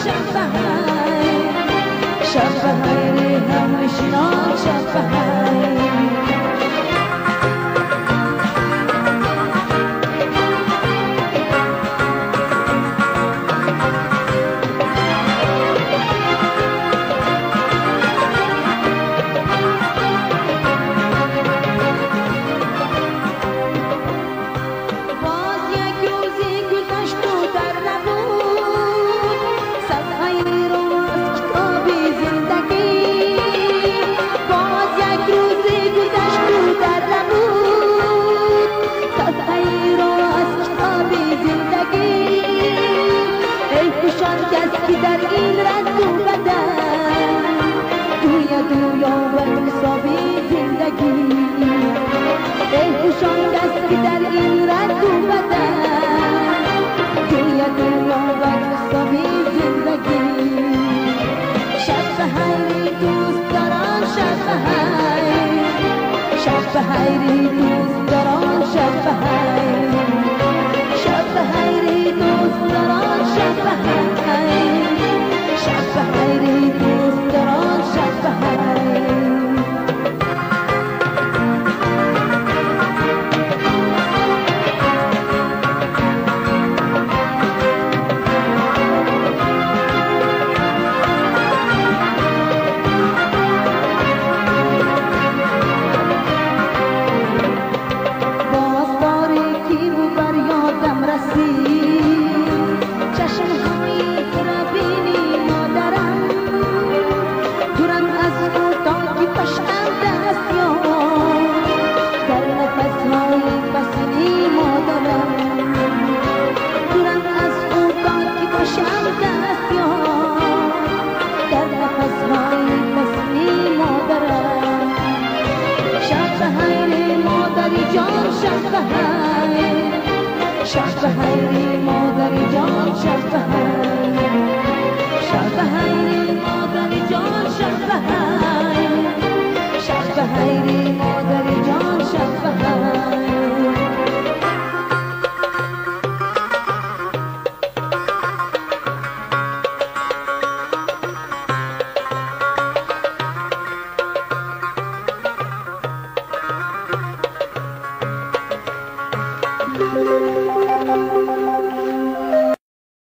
شب بخیر شب بخیر همشنان شب بخیر که در این رنگ و بدن دویا و حسابی زندگی ای خوشان دست که در این رنگ و بدن دویا و حسابی زندگی شب بخیر دوست داران شب بخیر شب بخیر دوست داران شب بخیر شب بخیر دوست داران شب بخیر شب بخیر دوست داران شب بخیر باز تاریکی و بر یادم رسید چشم همی تو بینی مادرم دورم از خودم که پشتم دست یاد در نفسهای بسنی مادرم دورم از خودم که پشتم دست یاد در نفسهای بسنی مادرم شب بخیر مادری جان شب بخیر شب بخیر مادری جان شب بخیر شب بخیر مادری جان شب بخیر شب بخیر مادری جان شب بخیر